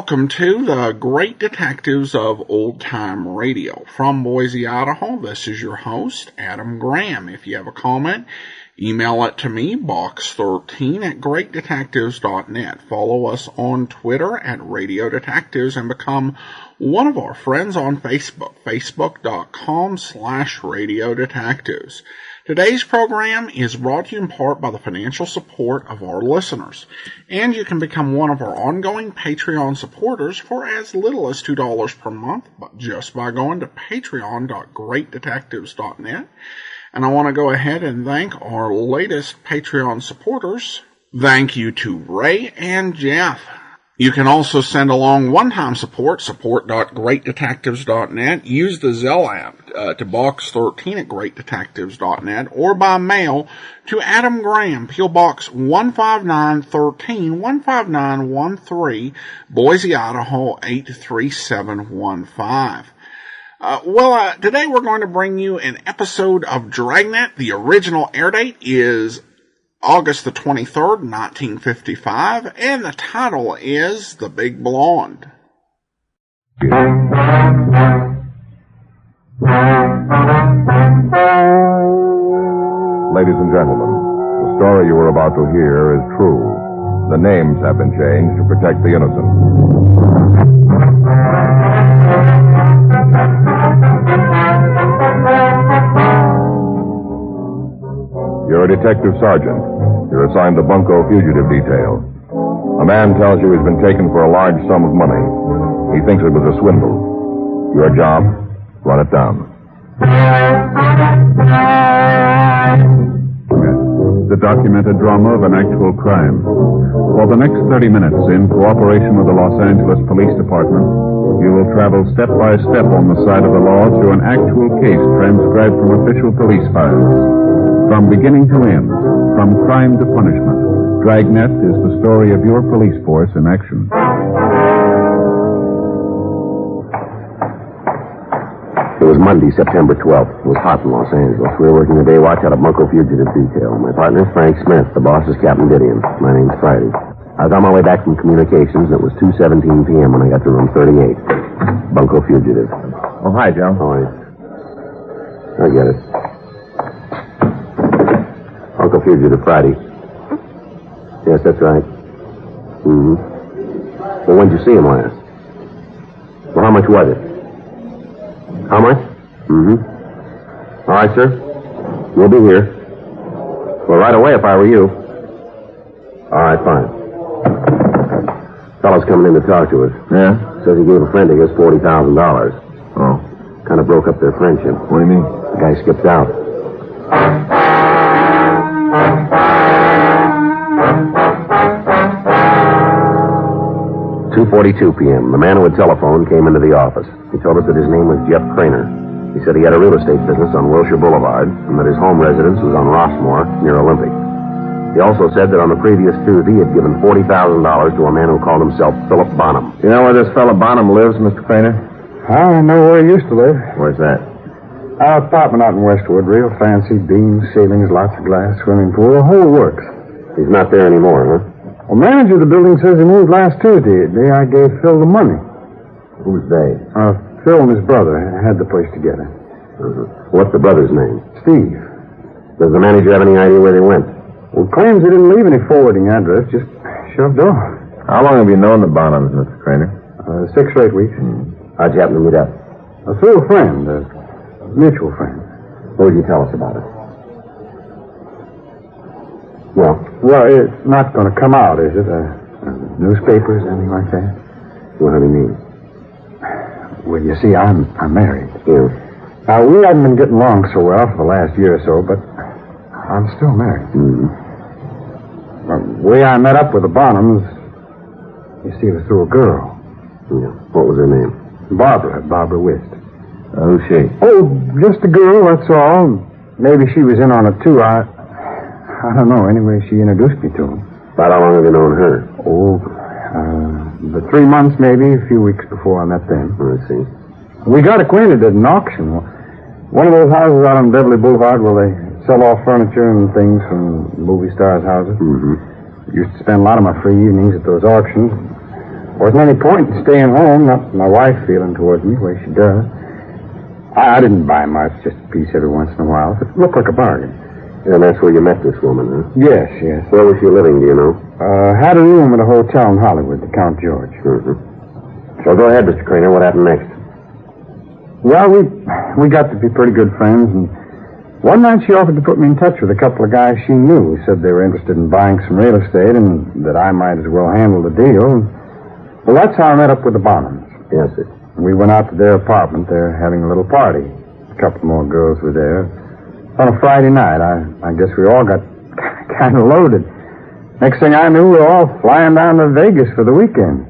welcome to the Great Detectives of Old Time Radio. From Boise, Idaho, this is your host, Adam Graham. If you have a comment, email it to me, box13 at greatdetectives.net. Follow us on Twitter at Radio Detectives and become one of our friends on Facebook, facebook.com/Radio Detectives. Today's program is brought to you in part by the financial support of our listeners, and you can become one of our ongoing Patreon supporters for as little as $2 per month, but just by going to patreon.greatdetectives.net. And I want to go ahead and thank our latest Patreon supporters. Thank you to Ray and Jeff. You can also send along one-time support.greatdetectives.net. Use the Zelle app to box13 at greatdetectives.net, or by mail to Adam Graham, P.O. Box 15913, 15913, Boise, Idaho 83715. Today we're going to bring you an episode of Dragnet. The original air date is August the 23rd, 1955, and the title is The Big Blonde. Ladies and gentlemen, the story you are about to hear is true. The names have been changed to protect the innocent. You're a detective sergeant. You're assigned the Bunko fugitive detail. A man tells you he's been taken for a large sum of money. He thinks it was a swindle. Your job? Run it down. The documented drama of an actual crime. For the next 30 minutes, in cooperation with the Los Angeles Police Department, you will travel step by step on the side of the law through an actual case transcribed from official police files. From beginning to end, from crime to punishment, Dragnet is the story of your police force in action. It was Monday, September 12th. It was hot in Los Angeles. We were working the day watch out of Bunko Fugitive Detail. My partner is Frank Smith. The boss is Captain Didion. My name's Friday. I was on my way back from communications, and it was 2:17 p.m. when I got to room 38. Bunko Fugitive. Oh, hi, Joe. How are you? I get it. Bunko Fugitive Friday. Yes, that's right. Mm-hmm. Well, when did you see him last? Well, how much was it? How much? Mm-hmm. All right, sir. We'll be here. Well, right away if I were you. All right, fine. Fellow's coming in to talk to us. Yeah? Says he gave a friend of his $40,000. Oh. Kind of broke up their friendship. What do you mean? The guy skipped out. "2:42 p.m. The man who had telephoned came into the office. He told us that his name was Jeff Craner. He said he had a real estate business on Wilshire Boulevard and that his home residence was on Rossmore, near Olympic. He also said that on the previous Tuesday he had given $40,000 to a man who called himself Philip Bonham. You know where this fellow Bonham lives, Mr. Craner? I know where he used to live. Where's that? Our apartment out in Westwood, real fancy, beams, ceilings, lots of glass, swimming pool, the whole works. He's not there anymore, huh? Well, manager of the building says he moved last Tuesday, the day I gave Phil the money. Who's they? Phil and his brother had the place together. What's the brother's name? Steve. Does the manager have any idea where they went? Well, claims he didn't leave any forwarding address, just shoved off. How long have you known the Bonhams, Mr. Craner? 6 or 8 weeks. How'd you happen to meet up? Through a friend, a mutual friend. What would you tell us about it? Well, it's not going to come out, is it? Newspapers, anything like that? What do you mean? Well, you see, I'm married. Yeah. We haven't been getting along so well for the last year or so, but I'm still married. Mm-hmm. The way I met up with the Bonhams, you see, it was through a girl. Yeah. What was her name? Barbara Wist. Who's she? Oh, just a girl, that's all. Maybe she was in on it, too. I don't know. Anyway, she introduced me to him. About how long have you known her? The 3 months, maybe, a few weeks before I met them. I see. We got acquainted at an auction. One of those houses out on Beverly Boulevard where they sell off furniture and things from movie stars' houses. Mm-hmm. Used to spend a lot of my free evenings at those auctions. Wasn't any point in staying home, not my wife feeling towards me the way she does. I didn't buy much, just a piece every once in a while. It looked like a bargain. And that's where you met this woman, huh? Yes. Where was she living, do you know? Had a room at a hotel in Hollywood, the Count George. Mm-hmm. So go ahead, Mr. Craner. What happened next? Well, we got to be pretty good friends, and one night she offered to put me in touch with a couple of guys she knew who said they were interested in buying some real estate and that I might as well handle the deal. Well, that's how I met up with the Bonhams. Yes, sir. We went out to their apartment. They're having a little party. A couple more girls were there. On a Friday night, I guess we all got kind of loaded. Next thing I knew, we were all flying down to Vegas for the weekend.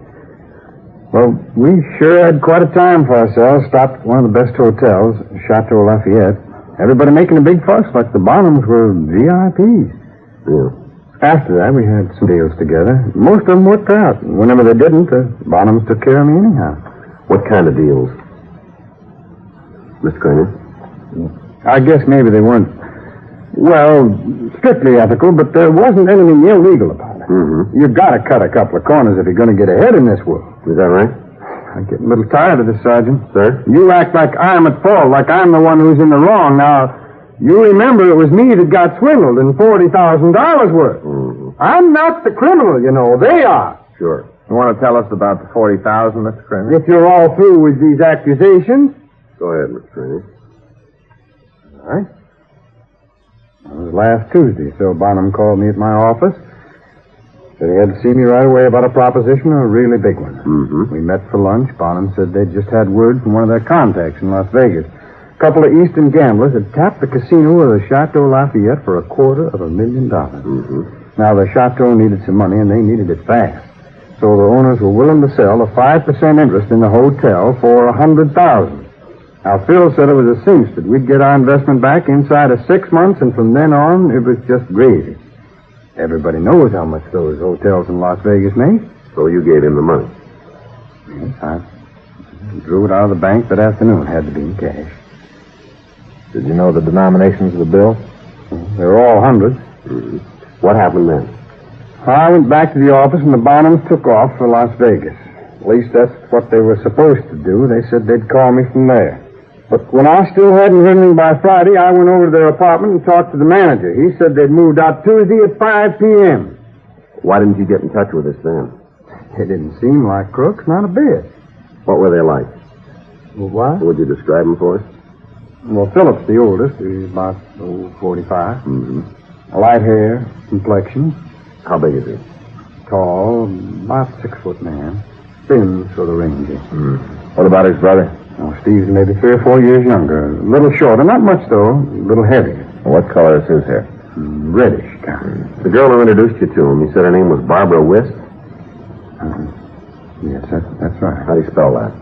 Well, we sure had quite a time for ourselves. Stopped at one of the best hotels, Chateau Lafayette. Everybody making a big fuss like the Bonhams were VIPs. Yeah. After that, we had some deals together. Most of them worked out. Whenever they didn't, the Bonhams took care of me anyhow. What kind of deals? Mr. Craner? I guess maybe they weren't, well, strictly ethical, but there wasn't anything illegal about it. Mm-hmm. You've got to cut a couple of corners if you're going to get ahead in this world. Is that right? I'm getting a little tired of this, Sergeant. Sir? You act like I'm at fault, like I'm the one who's in the wrong. Now, you remember it was me that got swindled in $40,000 worth. Mm-hmm. I'm not the criminal, you know. They are. Sure. You want to tell us about the $40,000, Mr. Kramer? If you're all through with these accusations. Go ahead, Mr. Craner. All right. It was last Tuesday, so Bonham called me at my office. Said he had to see me right away about a proposition, a really big one. Mm-hmm. We met for lunch. Bonham said they'd just had word from one of their contacts in Las Vegas. A couple of Eastern gamblers had tapped the casino of the Chateau Lafayette for $250,000. Mm-hmm. Now, the Chateau needed some money, and they needed it fast. So the owners were willing to sell a 5% interest in the hotel for $100,000. Now, Phil said it was a cinch that we'd get our investment back inside of 6 months, and from then on, it was just gravy. Everybody knows how much those hotels in Las Vegas make. So you gave him the money? Yes, I drew it out of the bank that afternoon. Had to be in cash. Did you know the denominations of the bill? They were all hundreds. Mm-hmm. What happened then? I went back to the office, and the Bonhams took off for Las Vegas. At least that's what they were supposed to do. They said they'd call me from there. But when I still hadn't heard anything by Friday, I went over to their apartment and talked to the manager. He said they'd moved out Tuesday at 5 p.m. Why didn't you get in touch with us then? They didn't seem like crooks, not a bit. What were they like? Well, what? Would you describe them for us? Well, Philip's the oldest. He's about 45. Mm-hmm. Light hair, complexion. How big is he? Tall, about 6 foot man. Thin, sort of rangy. What about his brother? Oh, Steve's maybe 3 or 4 years younger. A little shorter, not much though. A little heavier. What color is his hair? Reddish kind. The girl who introduced you to him, you said her name was Barbara Wist? Yes, that's right. How do you spell that?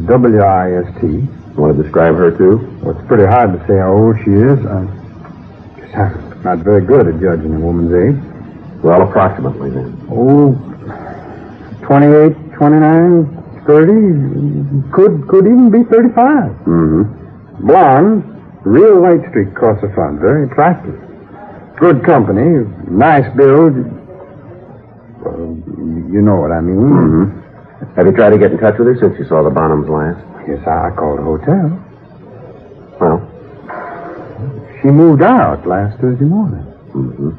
W-I-S-T. You want to describe her, too? Well, it's pretty hard to say how old she is. I'm not very good at judging a woman's age. Well, approximately, then. Oh, 28, 29, 30, could even be 35. Mm-hmm. Blonde, real light streak across the front, very attractive. Good company, nice build. Well, you know what I mean. Mm-hmm. Have you tried to get in touch with her since you saw the Bonhams last? Yes, I called the hotel. Well? She moved out last Thursday morning. Mm-hmm.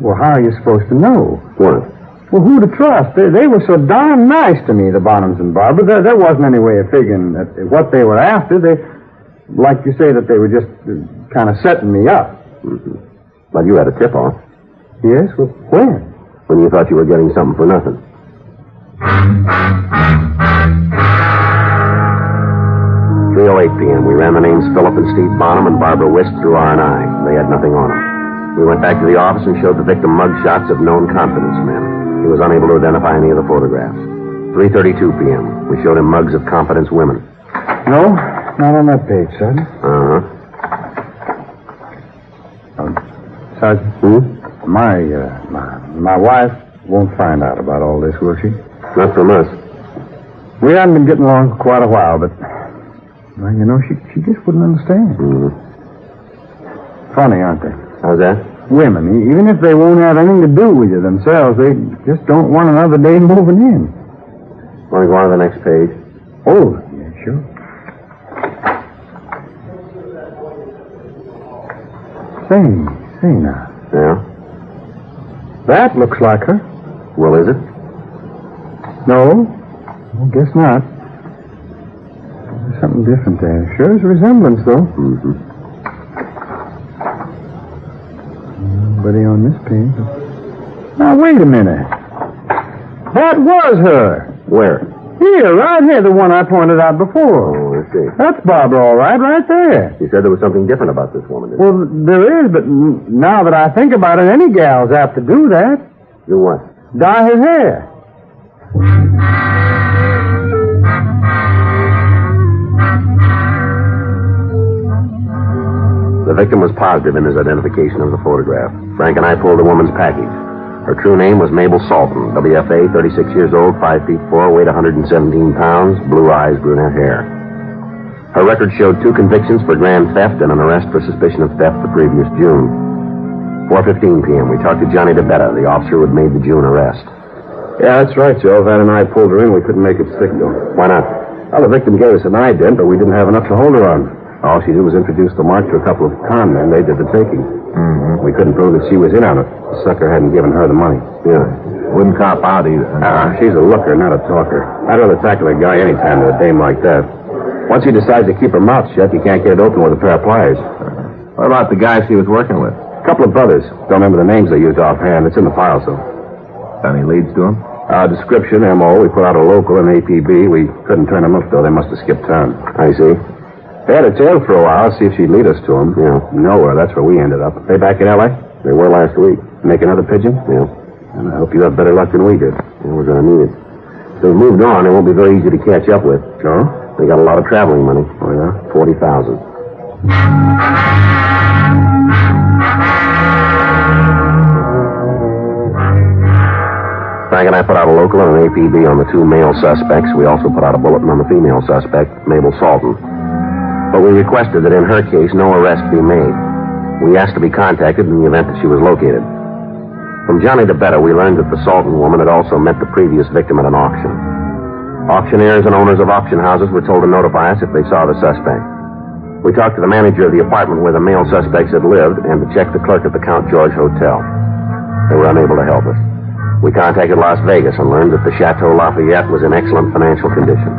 Well, how are you supposed to know? What? Well, who to trust? They were so darn nice to me, the Bonhams and Barbara. There wasn't any way of figuring that what they were after. They, like you say, that they were just kind of setting me up. Mm-hmm. But you had a tip-off. Yes? Well, when? When you thought you were getting something for nothing. 3:08 p.m. We ran the names Philip and Steve Bonham and Barbara Wist through R&I. They had nothing on them. We went back to the office and showed the victim mug shots of known confidence men. He was unable to identify any of the photographs. 3:32 p.m. We showed him mugs of confidence women. No, not on that page, Sergeant. Uh-huh. Sergeant? My wife won't find out about all this, will she? Not from us. We hadn't been getting along for quite a while, but, well, you know, she just wouldn't understand. Mm-hmm. Funny, aren't they? How's that? women, even if they won't have anything to do with you themselves, they just don't want another day moving in. Want to go on to the next page? Oh, yeah, sure. Say now. Yeah? That looks like her. Well, is it? No, I guess not. There's something different there. Sure is a resemblance, though. Mm-hmm. Nobody on this page. Now, wait a minute. That was her. Where? Here, right here, the one I pointed out before. Oh, I see. That's Barbara, all right there. You said there was something different about this woman, didn't you? Well, there is, but now that I think about it, any gal's apt to do that. Do what? Dye his hair. The victim was positive in his identification of the photograph. Frank and I pulled the woman's package. Her true name was Mabel Salton, WFA, 36 years old, 5 feet 4, weight 117 pounds, blue eyes, brunette hair. Her record showed 2 convictions for grand theft and an arrest for suspicion of theft the previous June. 4:15 p.m. We talked to Johnny DeBetta, the officer who had made the June arrest. Yeah, that's right, Joe. Van and I pulled her in. We couldn't make it stick, though. Why not? Well, the victim gave us an ident, but we didn't have enough to hold her on. All she did was introduce the mark to a couple of con men. They did the taking. Mm-hmm. We couldn't prove that she was in on it. The sucker hadn't given her the money. Yeah. Wouldn't cop out either. She's a looker, not a talker. I'd rather tackle a guy anytime than a dame like that. Once she decides to keep her mouth shut, you can't get it open with a pair of pliers. What about the guys she was working with? A couple of brothers. Don't remember the names they used offhand. It's in the file, so. Any leads to him? Description, M.O. We put out a local and APB. We couldn't turn them up, though. They must have skipped town. I see. They had a tail for a while, see if she'd lead us to them. Yeah. Nowhere. That's where we ended up. They back in L.A.? They were last week. Make another pigeon? Yeah. And I hope you have better luck than we did. Yeah, we're going to need it. If they've moved on, they won't be very easy to catch up with. Sure? They got a lot of traveling money. Oh, yeah? $40,000. Frank and I put out a local and an APB on the 2 male suspects. We also put out a bulletin on the female suspect, Mabel Salton. But we requested that in her case, no arrest be made. We asked to be contacted in the event that she was located. From Johnny DeBetta, we learned that the Salton woman had also met the previous victim at an auction. Auctioneers and owners of auction houses were told to notify us if they saw the suspect. We talked to the manager of the apartment where the male suspects had lived and to check the clerk at the Count George Hotel. They were unable to help us. We contacted Las Vegas and learned that the Chateau Lafayette was in excellent financial condition.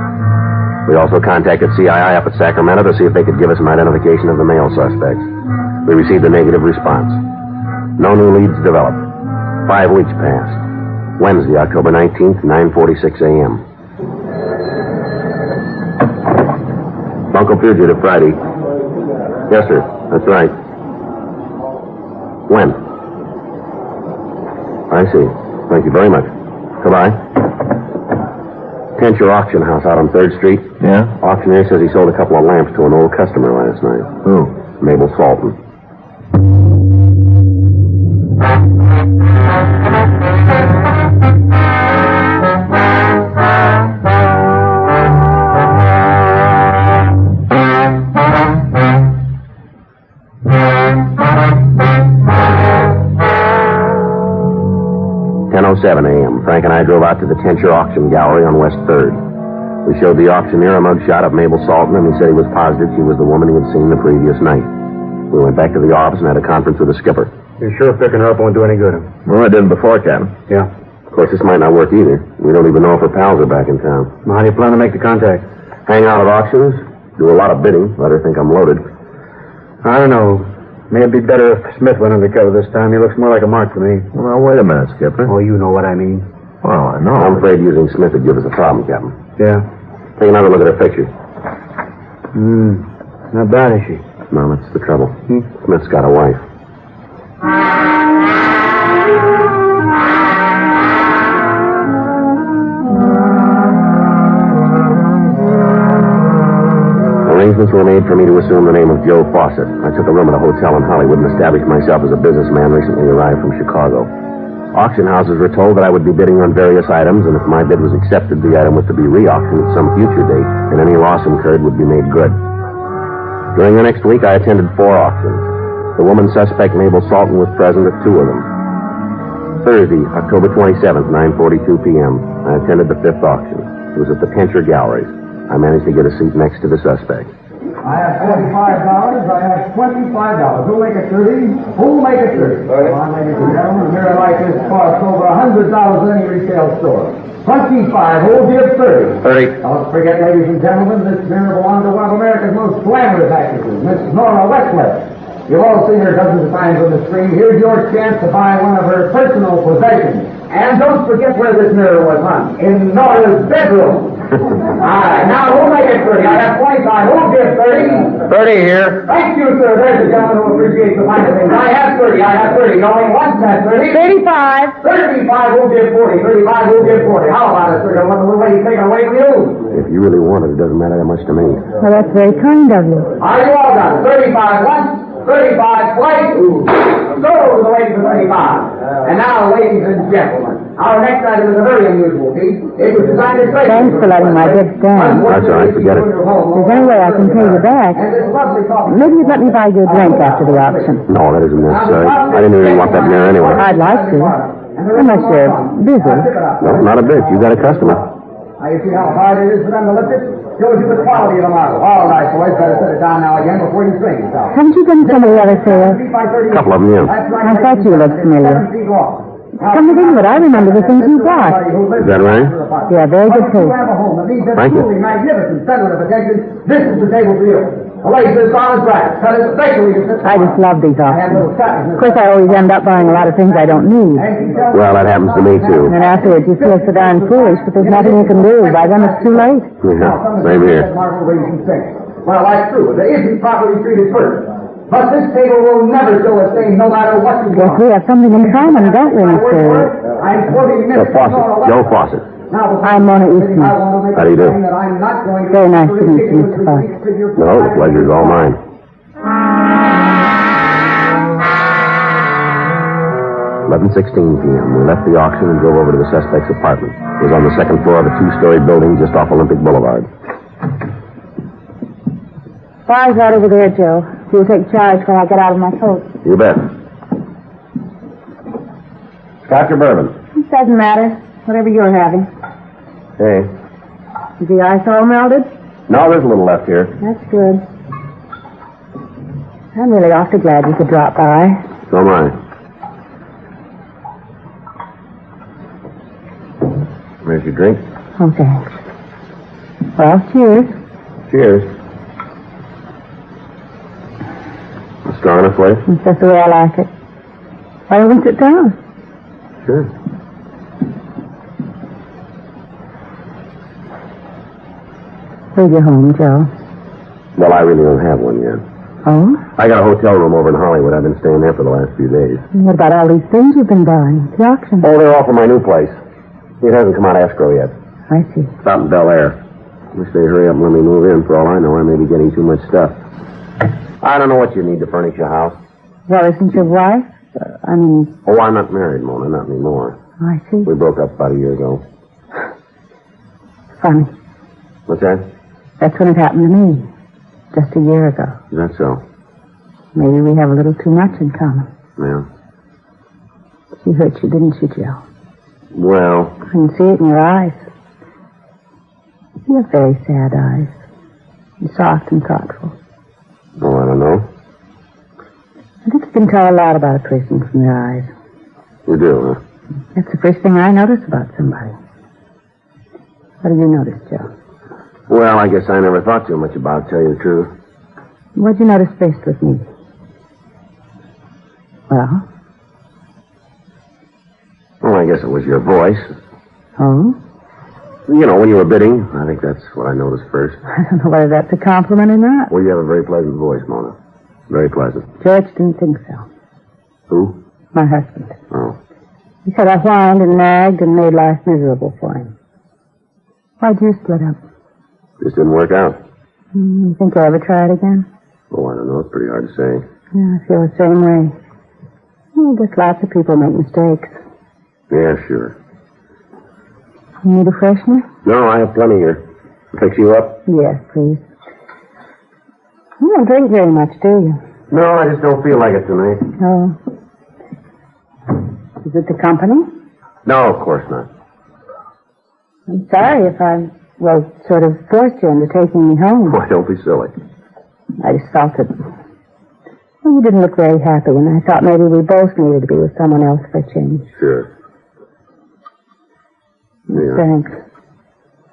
We also contacted CII up at Sacramento to see if they could give us an identification of the male suspects. We received a negative response. No new leads developed. 5 weeks passed. Wednesday, October 19th, 9:46 a.m. Bunko fugitive Friday. Yes, sir. That's right. When? I see. Thank you very much. Goodbye. Tencher Auction House out on 3rd Street. Yeah? Auctioneer says he sold a couple of lamps to an old customer last night. Who? Mabel Salton. a.m. Frank and I drove out to the Tencher Auction Gallery on West 3rd. We showed the auctioneer a mugshot of Mabel Salton, and he said he was positive she was the woman he had seen the previous night. We went back to the office and had a conference with the skipper. You sure picking her up won't do any good? Well, I didn't before, Captain. Yeah. Of course, this might not work either. We don't even know if her pals are back in town. Well, how do you plan to make the contact? Hang out at auctions, do a lot of bidding, let her think I'm loaded. I don't know. May it be better if Smith went undercover this time. He looks more like a mark to me. Well, now, wait a minute, Skipper. Oh, you know what I mean. Well, I know. I'm afraid using Smith would give us a problem, Captain. Yeah. Take another look at her picture. Not bad, is she? No, that's the trouble. Smith's got a wife. Arrangements were made for me to assume the name of Joe Fawcett. I took a room at a hotel in Hollywood and established myself as a businessman recently arrived from Chicago. Auction houses were told that I would be bidding on various items, and if my bid was accepted, the item was to be re-auctioned at some future date, and any loss incurred would be made good. During the next week, I attended 4 auctions. The woman suspect, Mabel Salton, was present at 2 of them. Thursday, October 27th, 9:42 p.m. I attended the 5th auction. It was at the Kencher Galleries. I managed to get a seat next to the suspect. I have $45. I have $25. Who'll make it 30? Who'll make it 30? Come on, ladies and gentlemen. A mirror like this costs over $100 in any retail store. 25. Who'll give 30? 30. Don't forget, ladies and gentlemen, this mirror belongs to one of America's most glamorous actresses, Miss Nora Westcliff. You've all seen her dozens of times on the screen. Here's your chance to buy one of her personal possessions. And don't forget where this mirror was hung. In Nora's bedroom. All right, now who'll make it 30? I have 25. Who'll give 30? 30 here. Thank you, sir. There's a gentleman who appreciates the finer things. I have 30. I have 30. Going once, that's 30. 35. 35 who'll give 40. 35 who'll give 40. How about it, sir? Don't let the little lady take it away from you. If you really want it, it doesn't matter that much to me. Well, that's very kind of you. Are you all done? 35 once, 35 twice. So the lady for 35. And now, ladies and gentlemen, our next item is a very unusual piece. It was designed as Thanks for letting my gift stand. That's all right, forget it. If there's any way I can pay you back, maybe you'd let me buy you a drink after the auction. No, that isn't necessary. I didn't really want that mirror anyway. I'd like to. Unless you're busy. No, not a bit. You got a customer. Now, you see how hard it is for them to lift it? Shows you the quality of the model. All right, boys, better set it down now again before you string yourself. Haven't you done some of the other sales? A couple of them, yeah. I thought you looked familiar. Come to think of it, I remember the things you bought. Is that right? Yeah, very good taste. Thank you. Magnificent center of attention. This is the table for you. A lace this on brass. Cut it especially. I just love these auctions. Of course, I always end up buying a lot of things I don't need. Well, that happens to me, too. And then afterwards, you feel so darn foolish, but there's nothing you can do. By then, it's too late. Yeah, same here. Well, that's true. It isn't properly treated first. But this table will never show a stain no matter what you Yes, want. we have something in common, don't we, Mr. I'm quoting Miss Fawcett. Joe Fawcett. I'm Mona Eastman. How do you do? Very nice to meet you, Mr. Fawcett. No, the pleasure's all mine. 11:16 p.m. We left the auction and drove over to the suspect's apartment. It was on the second floor of a 2-story building just off Olympic Boulevard. Bar's right over there, Joe. You'll take charge while I get out of my coat. You bet. Scotch or bourbon? It doesn't matter. Whatever you're having. Hey. Is the ice all melted? No, there's a little left here. That's good. I'm really awfully glad you could drop by. So am I. Where's your drink? Oh, thanks. Well, cheers. Cheers. Strong enough for you? That's just the way I like it. Why don't we sit down? Sure. Where's your home, Joe? Well, I really don't have one yet. Oh? I got a hotel room over in Hollywood. I've been staying there for the last few days. What about all these things you've been buying? The auction. Oh, they're all for my new place. It hasn't come out of escrow yet. I see. It's out in Bel Air. Wish they'd hurry up and let me move in. For all I know, I may be getting too much stuff. I don't know what you need to furnish your house. Well, isn't your wife? Oh, I'm not married, Mona. Not anymore. I see. We broke up about a year ago. Funny. What's that? That's when it happened to me. Just a year ago. Is that so? Maybe we have a little too much in common. Yeah. She hurt you, didn't she, Joe? Well, I can see it in your eyes. You have very sad eyes. You're soft and thoughtful. oh, I don't know. I think you can tell a lot about a person from their eyes. You do, huh? That's the first thing I notice about somebody. What do you notice, Joe? Well, I guess I never thought too much about it, tell you the truth. What'd you notice first with me? Well? Well, I guess it was your voice. Oh? You know, when you were bidding, I think that's what I noticed first. I don't know whether that's a compliment or not. Well, you have a very pleasant voice, Mona. Very pleasant. George didn't think so. Who? My husband. Oh. He said I whined and nagged and made life miserable for him. Why'd you split up? Just didn't work out. You think you'll ever try it again? Oh, I don't know. It's pretty hard to say. Yeah, I feel the same way. Well, I guess lots of people make mistakes. Yeah, sure. You need a freshener? No, I have plenty here. Fix you up? Yes, please. You don't drink very much, do you? No, I just don't feel like it tonight. Oh. Is it the company? No, of course not. I'm sorry if I, sort of forced you into taking me home. Boy, don't be silly. I just felt it. Well, you didn't look very happy, and I thought maybe we both needed to be with someone else for a change. Sure. Yeah. Thanks.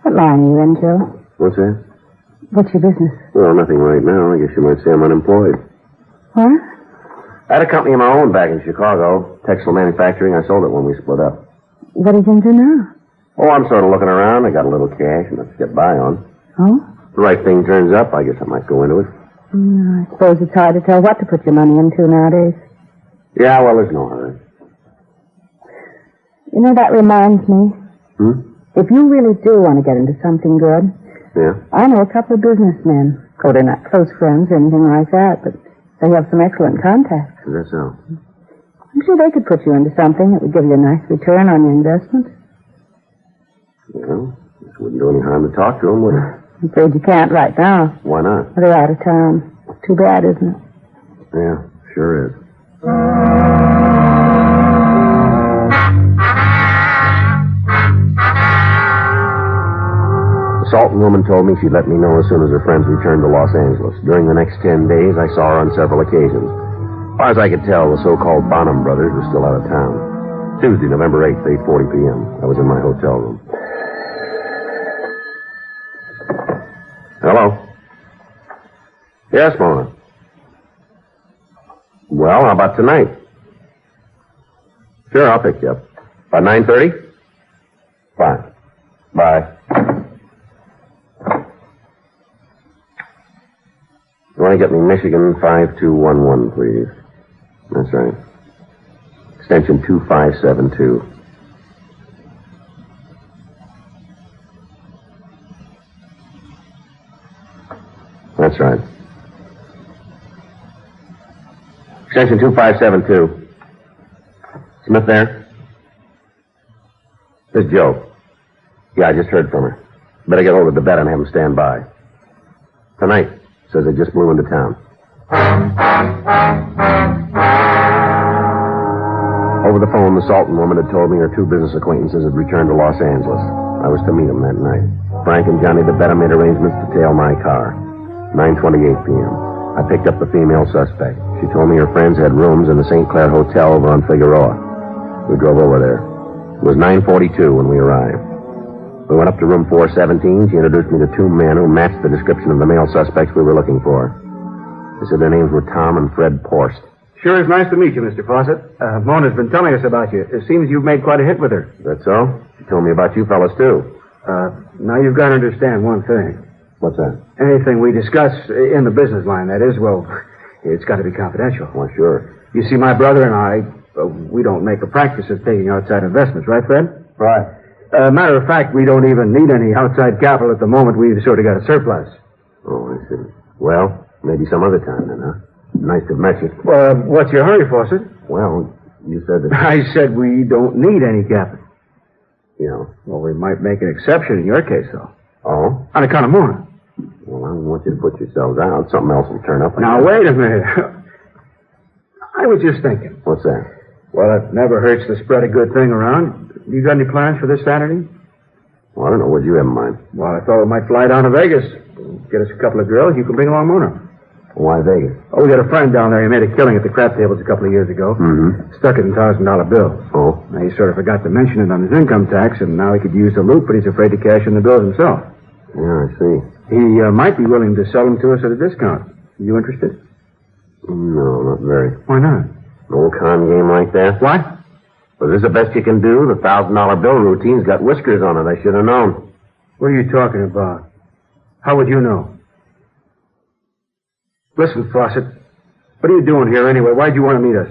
What line are you in, Joe? What's that? What's your business? Well, nothing right now. I guess you might say I'm unemployed. What? I had a company of my own back in Chicago. Textile manufacturing. I sold it when we split up. What are you going to do now? Oh, I'm sort of looking around. I got a little cash enough to get by on. Oh? If the right thing turns up, I guess I might go into it. I suppose it's hard to tell what to put your money into nowadays. Yeah, well, there's no hurry. You know, that reminds me. If you really do want to get into something good, Yeah? I know a couple of businessmen. Oh, they're not close friends or anything like that, but they have some excellent contacts. Is that so? I'm sure they could put you into something that would give you a nice return on your investment. Well, this wouldn't do any harm to talk to them, would it? I'm afraid you can't right now. Why not? They're out of town. Too bad, isn't it? Yeah, sure is. The Salton woman told me she'd let me know as soon as her friends returned to Los Angeles. During the next 10 days, I saw her on several occasions. As far as I could tell, the so-called Bonham brothers were still out of town. Tuesday, November 8th, 8:40 p.m. I was in my hotel room. Hello? Yes, Mona. Well, how about tonight? Sure, I'll pick you up. About 9:30? Fine. Bye. You want to get me Michigan 5211, please? That's right. Extension 2572. That's right. Extension 2572. Smith there? This is Joe. Yeah, I just heard from her. Better get hold of the bed and have him stand by. Tonight. Says they just blew into town. Over the phone, the Salton woman had told me her two business acquaintances had returned to Los Angeles. I was to meet them that night. Frank and Johnny DeBetta made arrangements to tail my car. 9:28 p.m. I picked up the female suspect. She told me her friends had rooms in the St. Clair Hotel over on Figueroa. We drove over there. It was 9:42 when we arrived. We went up to room 417. She introduced me to two men who matched the description of the male suspects we were looking for. They said their names were Tom and Fred Porst. Sure is nice to meet you, Mr. Fawcett. Mona's been telling us about you. It seems you've made quite a hit with her. Is that so? She told me about you fellas, too. Now you've got to understand one thing. What's that? Anything we discuss in the business line, that is, well, it's got to be confidential. Why, sure. You see, my brother and I, we don't make a practice of taking outside investments, right, Fred? Right. Matter of fact, we don't even need any outside capital at the moment. We've sort of got a surplus. Oh, I see. Well, maybe some other time then, huh? Nice to have met you. What's your hurry, Fawcett? Well, you said that... I said we don't need any capital. You know. Well, we might make an exception in your case, though. Oh? On account of Mona. Well, I don't want you to put yourselves out. Something else will turn up. Now, wait a minute. I was just thinking. What's that? Well, it never hurts to spread a good thing around. You got any plans for this Saturday? Well, I don't know. What do you have in mind? Well, I thought we might fly down to Vegas. Get us a couple of girls. You can bring along Mona. Why Vegas? Oh, we got a friend down there. He made a killing at the crap tables a couple of years ago. Mm-hmm. Stuck it in $1,000 bills. Oh? Now, he sort of forgot to mention it on his income tax, and now he could use the loot, but he's afraid to cash in the bills himself. Yeah, I see. He might be willing to sell them to us at a discount. Are you interested? No, not very. Why not? An old con game like that? What? Was this the best you can do? The $1,000 bill routine's got whiskers on it. I should have known. What are you talking about? How would you know? Listen, Fawcett, what are you doing here anyway? Why'd you want to meet us?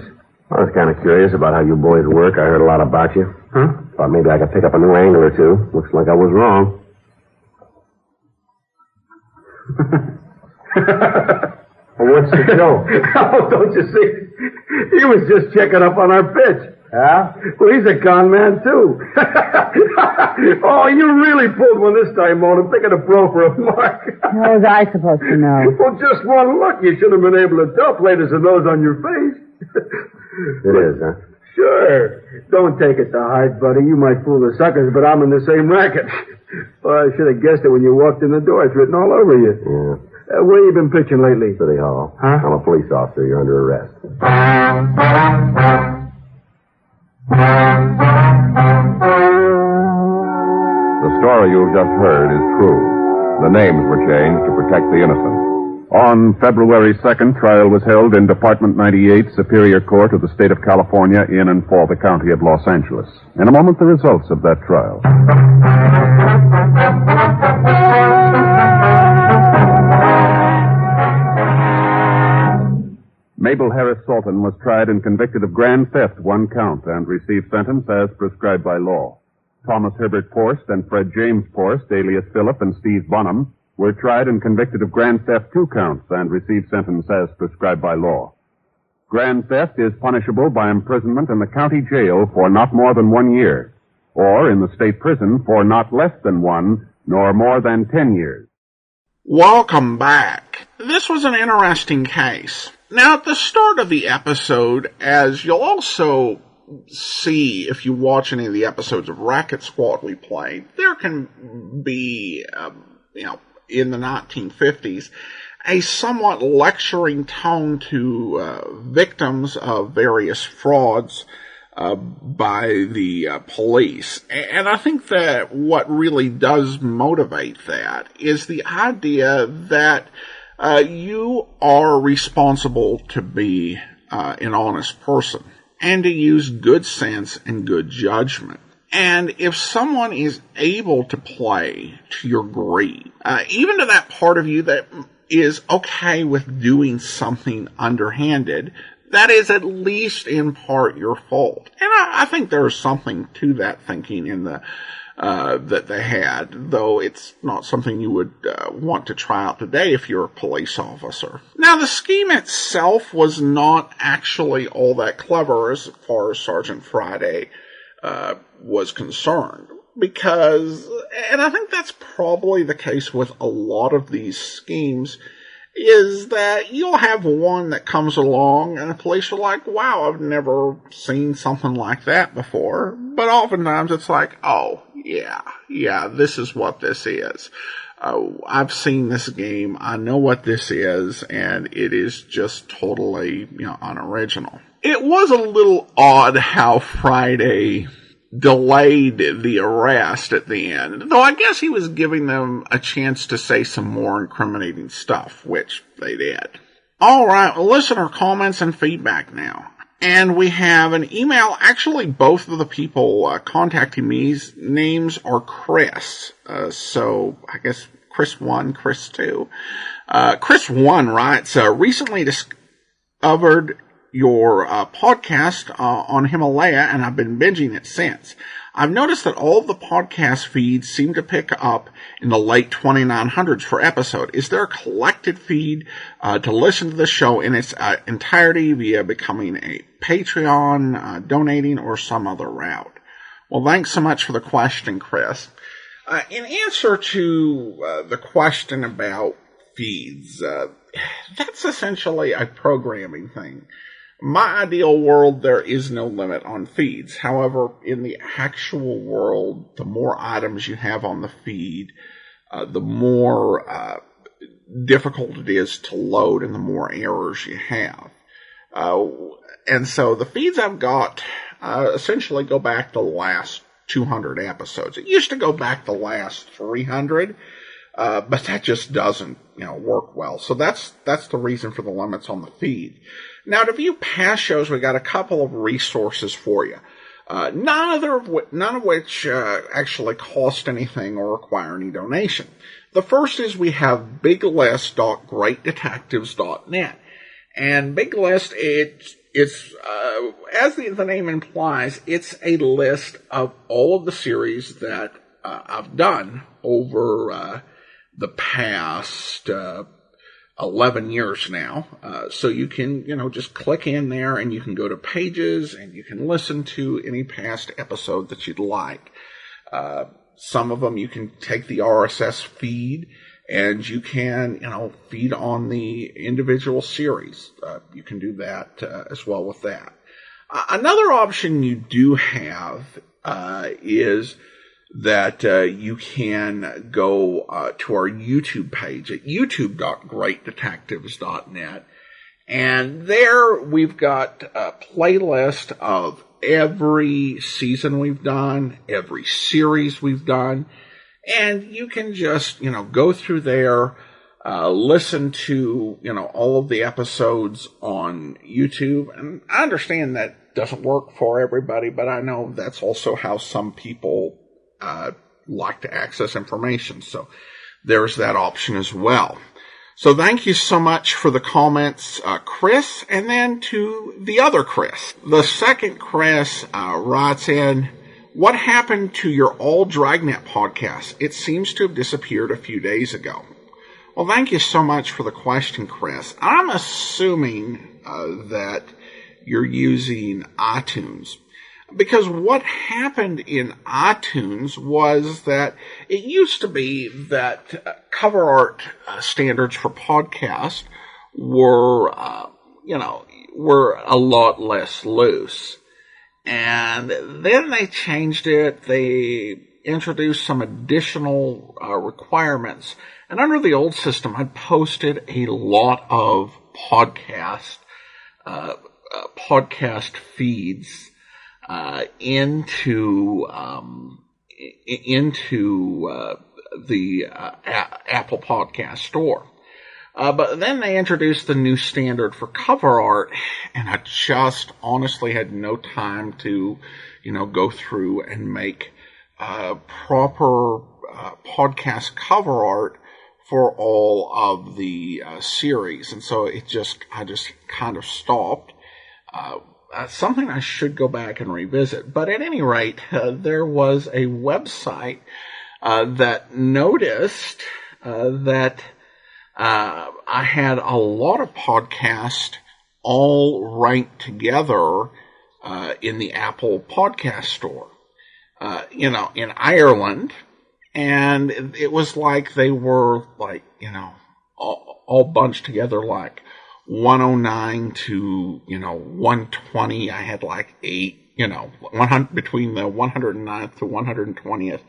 I was kind of curious about how you boys work. I heard a lot about you. Huh? Thought maybe I could pick up a new angle or two. Looks like I was wrong. Well, what's the joke? Oh, don't you see? He was just checking up on our pitch. Yeah? Well, he's a con man, too. Oh, you really pulled one this time, Mona, picking a pro for a mark. How was I supposed to know? Well, just one look. You should have been able to tell, plain as a nose on your face. It is, huh? Sure. Don't take it to heart, buddy. You might fool the suckers, but I'm in the same racket. Well, I should have guessed it when you walked in the door. It's written all over you. Yeah. Where you been pitching lately? City Hall. Huh? I'm a police officer. You're under arrest. The story you've just heard is true. The names were changed to protect the innocent. On February 2nd, trial was held in Department 98, Superior Court of the State of California, in and for the County of Los Angeles. In a moment, the results of that trial. Mabel Harris Salton was tried and convicted of grand theft, 1 count, and received sentence as prescribed by law. Thomas Herbert Porst and Fred James Porst, alias Philip and Steve Bonham, were tried and convicted of grand theft, 2 counts, and received sentence as prescribed by law. Grand theft is punishable by imprisonment in the county jail for not more than 1 year, or in the state prison for not less than 1, nor more than 10 years. Welcome back. This was an interesting case. Now, at the start of the episode, as you'll also see if you watch any of the episodes of Racket Squad we played, there can be, in the 1950s, a somewhat lecturing tone to victims of various frauds by the police. And I think that what really does motivate that is the idea that you are responsible to be an honest person and to use good sense and good judgment. And if someone is able to play to your greed, even to that part of you that is okay with doing something underhanded, that is at least in part your fault. And I think there's something to that thinking in the that they had, though it's not something you would want to try out today if you're a police officer. Now, the scheme itself was not actually all that clever as far as Sergeant Friday was concerned, because, and I think that's probably the case with a lot of these schemes, is that you'll have one that comes along and the police are like, wow, I've never seen something like that before. But oftentimes it's like, oh, yeah, this is what this is. I've seen this game, I know what this is, and it is just totally, unoriginal. It was a little odd how Friday delayed the arrest at the end, though I guess he was giving them a chance to say some more incriminating stuff, which they did. All right, listener comments and feedback now. And we have an email. Actually, both of the people contacting me's names are Chris. So I guess Chris 1, Chris 2. Chris 1 writes, recently discovered your podcast on Himalaya, and I've been binging it since. I've noticed that all of the podcast feeds seem to pick up in the late 2900s for episode. Is there a collected feed to listen to the show in its entirety via becoming a Patreon, donating, or some other route? Well, thanks so much for the question, Chris. In answer to the question about feeds, that's essentially a programming thing. My ideal world, there is no limit on feeds. However, in the actual world, the more items you have on the feed, the more difficult it is to load and the more errors you have. And so the feeds I've got essentially go back to the last 200 episodes. It used to go back the last 300, but that just doesn't, work well. So that's the reason for the limits on the feed. Now, to view past shows, we got a couple of resources for you. None of which actually cost anything or require any donation. The first is we have biglist.greatdetectives.net. And Big List, it's as the name implies, it's a list of all of the series that I've done over the past 11 years now. So you can, just click in there and you can go to pages and you can listen to any past episode that you'd like. Some of them you can take the RSS feed and you can, feed on the individual series. You can do that as well with that. Another option you do have is that you can go to our YouTube page at youtube.greatdetectives.net. And there we've got a playlist of every season we've done, every series we've done. And you can just, go through there, listen to, all of the episodes on YouTube. And I understand that doesn't work for everybody, but I know that's also how some people like to access information. So there's that option as well. So thank you so much for the comments, Chris, and then to the other Chris. The second Chris writes in, what happened to your All Dragnet podcast? It seems to have disappeared a few days ago. Well, thank you so much for the question, Chris. I'm assuming that you're using iTunes. Because what happened in iTunes was that it used to be that cover art standards for podcasts were, were a lot less loose. And then they changed it. They introduced some additional requirements. And under the old system, I posted a lot of podcast feeds into the Apple Podcast Store. But then they introduced the new standard for cover art, and I just honestly had no time to, go through and make proper podcast cover art for all of the series. And so I just kind of stopped. Something I should go back and revisit. But at any rate, there was a website that noticed that I had a lot of podcasts all ranked together in the Apple Podcast Store, in Ireland. And it was like they were all bunched together like 109 to, 120. I had like 8, 100 between the 109th to 120th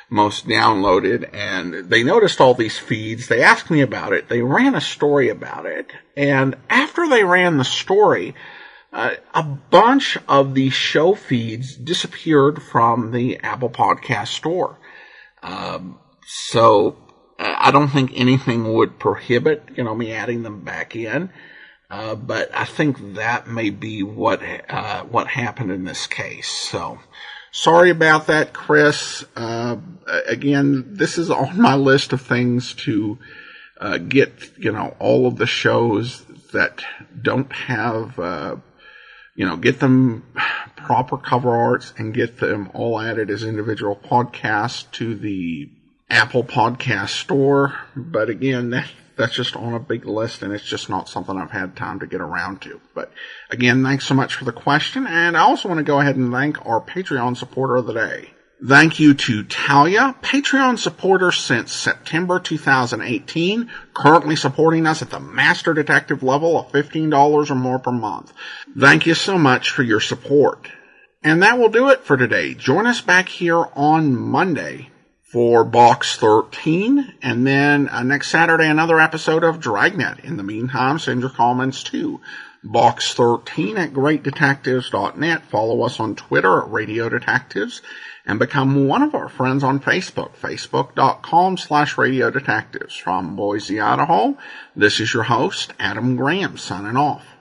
most downloaded. And they noticed all these feeds. They asked me about it. They ran a story about it. And after they ran the story, a bunch of the show feeds disappeared from the Apple Podcast Store. So I don't think anything would prohibit, me adding them back in. But I think that may be what happened in this case. So sorry about that, Chris. Again, this is on my list of things to get, all of the shows that don't have, get them proper cover arts and get them all added as individual podcasts to the Apple Podcast Store. But again, that's just on a big list, and it's just not something I've had time to get around to. But again, thanks so much for the question. And I also want to go ahead and thank our Patreon supporter of the day. Thank you to Talia, Patreon supporter since September 2018, currently supporting us at the Master Detective level of $15 or more per month. Thank you so much for your support. And that will do it for today. Join us back here on Monday for Box 13, and then next Saturday another episode of Dragnet. In the meantime, send your comments to Box 13 at greatdetectives.net. Follow us on Twitter at Radio Detectives, and become one of our friends on Facebook, facebook.com/Radio Detectives. From Boise, Idaho, this is your host, Adam Graham, signing off.